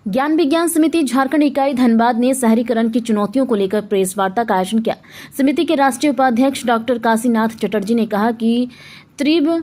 ज्ञान विज्ञान समिति झारखंड इकाई धनबाद ने शहरीकरण की चुनौतियों को लेकर प्रेस वार्ता का आयोजन किया। समिति के राष्ट्रीय उपाध्यक्ष डॉक्टर काशीनाथ चटर्जी ने कहा कि तीव्र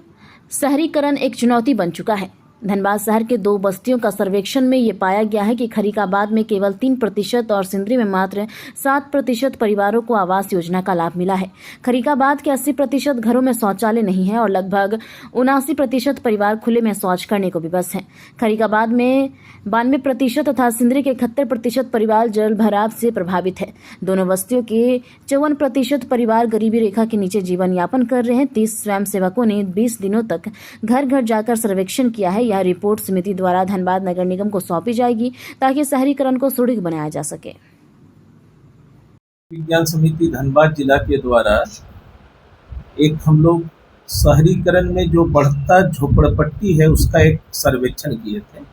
शहरीकरण एक चुनौती बन चुका है। धनबाद शहर के 2 बस्तियों का सर्वेक्षण में ये पाया गया है कि खरीकाबाद में केवल 3% और सिंदरी में मात्र 7% परिवारों को आवास योजना का लाभ मिला है। खरीकाबाद के 80% घरों में शौचालय नहीं है और लगभग 79% परिवार खुले में शौच करने को विवश हैं। खरीकाबाद में 92% तथा सिंदरी के 71% परिवार जल भराव से प्रभावित है। दोनों बस्तियों के 54% परिवार गरीबी रेखा के नीचे जीवन यापन कर रहे हैं। 30 स्वयंसेवकों ने 20 दिनों तक घर घर जाकर सर्वेक्षण किया है। यह रिपोर्ट समिति द्वारा धनबाद नगर निगम को सौंपी जाएगी ताकि शहरीकरण को सुदृढ़ बनाया जा सके। विज्ञान समिति धनबाद जिला के द्वारा एक हम लोग शहरीकरण में जो बढ़ता झोपड़पट्टी है उसका एक सर्वेक्षण किए थे।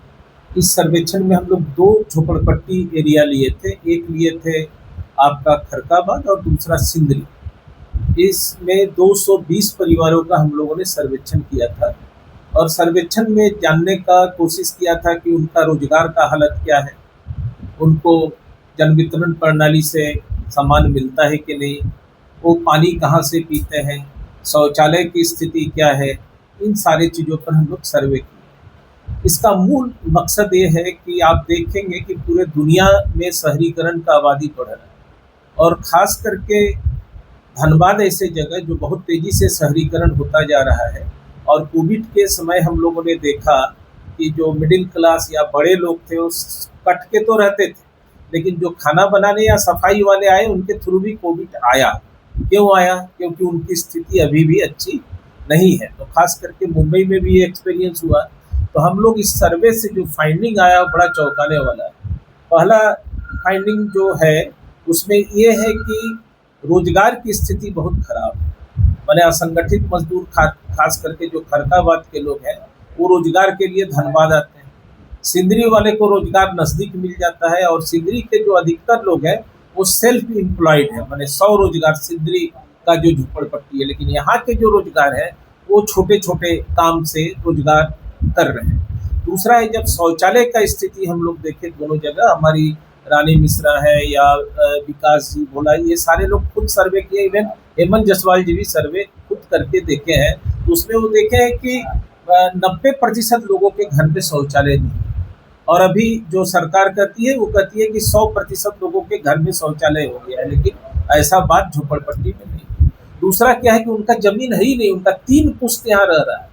इस सर्वेक्षण में हम लोग 2 झोपड़पट्टी एरिया लिए थे। एक लिए थे आपका खरकाबाद और दूसरा सिंदरी। इसमें 220 परिवारों का हम लोगों ने सर्वेक्षण किया था और सर्वेक्षण में जानने का कोशिश किया था कि उनका रोजगार का हालत क्या है, उनको जन वितरण प्रणाली से सामान मिलता है कि नहीं, वो पानी कहाँ से पीते हैं, शौचालय की स्थिति क्या है। इन सारी चीज़ों पर हम लोग सर्वे किए। इसका मूल मकसद ये है कि आप देखेंगे कि पूरे दुनिया में शहरीकरण का आबादी बढ़ रहा है और ख़ास करके धनबाद ऐसे जगह जो बहुत तेज़ी से शहरीकरण होता जा रहा है। और कोविड के समय हम लोगों ने देखा कि जो मिडिल क्लास या बड़े लोग थे वो कट के तो रहते थे, लेकिन जो खाना बनाने या सफाई वाले आए उनके थ्रू भी कोविड आया। क्यों आया? क्योंकि उनकी स्थिति अभी भी अच्छी नहीं है। तो खास करके मुंबई में भी ये एक्सपीरियंस हुआ। तो हम लोग इस सर्वे से जो फाइंडिंग आया बड़ा चौंकाने वाला है। पहला फाइंडिंग जो है उसमें ये है कि रोजगार की स्थिति बहुत खराब है। मैंने असंगठित मजदूर खास करके जो खरकाबाद के लोग हैं वो रोजगार के लिए धनबाद आते हैं। सिंदरी वाले को रोजगार नज़दीक मिल जाता है और सिंदरी के जो अधिकतर लोग हैं वो सेल्फ एम्प्लॉयड है, मैंने 100 रोजगार सिंदरी का जो झोपड़पट्टी है। लेकिन यहाँ के जो रोजगार है वो छोटे छोटे काम से रोजगार कर रहे हैं। दूसरा है जब शौचालय का स्थिति हम लोग देखें दोनों जगह, हमारी रानी मिश्रा है या विकास जी बोला, ये सारे लोग खुद सर्वे किए। इवन हेमंत जसवाल जी भी सर्वे खुद करके देखे हैं। तो उसमें वो देखे हैं कि 90% लोगों के घर में शौचालय नहीं। और अभी जो सरकार कहती है वो कहती है कि 100% लोगों के घर में शौचालय हो गया है, लेकिन ऐसा बात झोपड़पट्टी में नहीं। दूसरा क्या है कि उनका जमीन है ही नहीं, उनका 3 पुश्त यहाँ रह रहा है,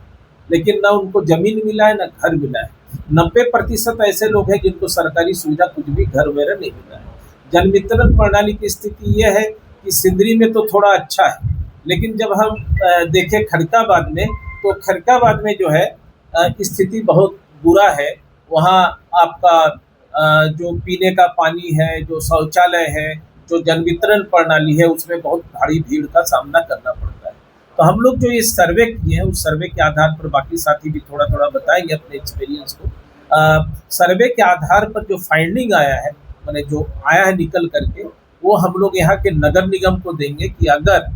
लेकिन ना उनको जमीन मिला है ना घर मिला है। 90% ऐसे लोग हैं जिनको सरकारी सुविधा कुछ भी घर वगैरह नहीं मिला है। जन वितरण प्रणाली की स्थिति यह है कि सिंदरी में तो थोड़ा अच्छा है, लेकिन जब हम देखें खरकाबाद में तो खरकाबाद में जो है स्थिति बहुत बुरा है। वहाँ आपका जो पीने का पानी है, जो शौचालय है, जो जन वितरण प्रणाली है, उसमें बहुत भारी भीड़ का सामना करना पड़ता है। तो हम लोग जो ये सर्वे किए हैं उस सर्वे के आधार पर, बाकी साथी भी थोड़ा थोड़ा बताएंगे अपने एक्सपीरियंस को। सर्वे के आधार पर जो फाइंडिंग आया है, मैंने जो आया है निकल करके, वो हम लोग यहाँ के नगर निगम को देंगे कि अगर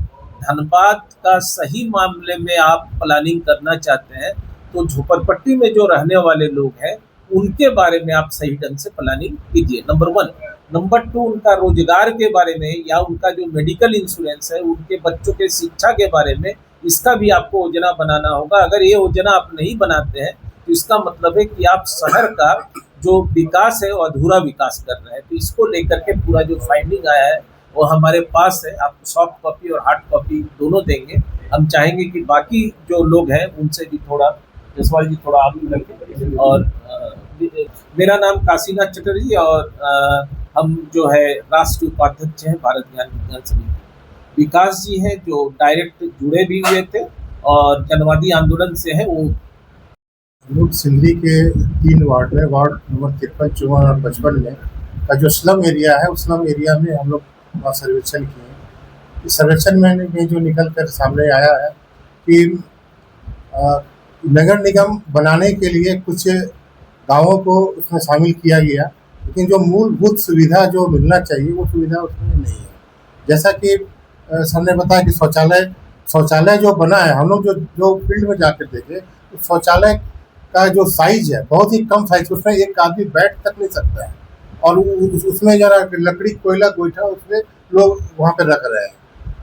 धनबाद का सही मामले में आप प्लानिंग करना चाहते हैं तो झोपड़पट्टी में जो रहने वाले लोग हैं उनके बारे में आप सही ढंग से प्लानिंग कीजिए, नंबर 1। नंबर 2, उनका रोजगार के बारे में या उनका जो मेडिकल इंश्योरेंस है, उनके बच्चों के शिक्षा के बारे में, इसका भी आपको योजना बनाना होगा। अगर ये योजना आप नहीं बनाते हैं तो इसका मतलब है कि आप शहर का जो विकास है वो अधूरा विकास कर रहे हैं। तो इसको लेकर के पूरा जो फाइंडिंग आया है वो हमारे पास है। आपको सॉफ्ट कॉपी और हार्ड कॉपी दोनों देंगे। हम चाहेंगे कि बाकी जो लोग हैं उनसे भी थोड़ा, जसवाल जी थोड़ा आप लगे। और मेरा नाम काशीनाथ चटर्जी और हम जो है राष्ट्रीय उपाध्यक्ष हैं भारत ज्ञान विज्ञान समिति। विकास जी हैं जो डायरेक्ट जुड़े भी हुए थे और जनवादी आंदोलन से हैं। वो लोग सिंदरी के 3 वार्ड में, वार्ड नंबर 53, 54 और 55 में का जो स्लम एरिया है उस स्लम एरिया में हम लोग सर्वेक्षण किए। इस सर्वेक्षण में जो निकल कर सामने आया है कि नगर निगम बनाने के लिए कुछ गाँवों को उसमें शामिल किया गया, लेकिन जो मूलभूत सुविधा जो मिलना चाहिए वो सुविधा उसमें नहीं है। जैसा कि सर ने बताया कि शौचालय जो बना है, हम लोग जो फील्ड में जाकर देखे तो शौचालय का जो साइज है बहुत ही कम साइज, उसमें एक आदमी बैठ तक नहीं सकता है, और उसमें जरा लकड़ी कोयला गोईठा उसमें लोग वहाँ पे रख रहे हैं।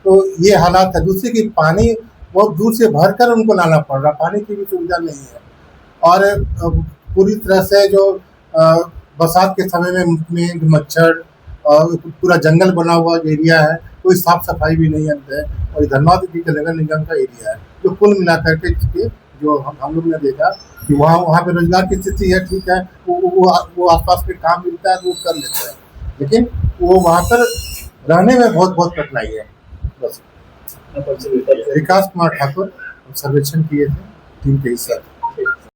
तो ये हालात है। दूसरी की पानी बहुत दूर से भर कर उनको लाना पड़ रहा, पानी की भी सुविधा नहीं है। और पूरी तरह से जो बरसात के समय में मच्छर और पूरा जंगल बना हुआ एरिया है, कोई साफ सफाई भी नहीं है। और धनबाद की नगर निगम का एरिया है, जो कुल मिलाकर के जो हम लोग ने देखा कि वहाँ पे रोजगार की स्थिति है, ठीक है, वो आसपास के काम मिलता है तो वो कर लेते हैं, लेकिन वो वहाँ पर रहने में बहुत कठिनाई है। बस। विकास कुमार ठाकुर सर्वेक्षण किए थे टीम के हिस्सा।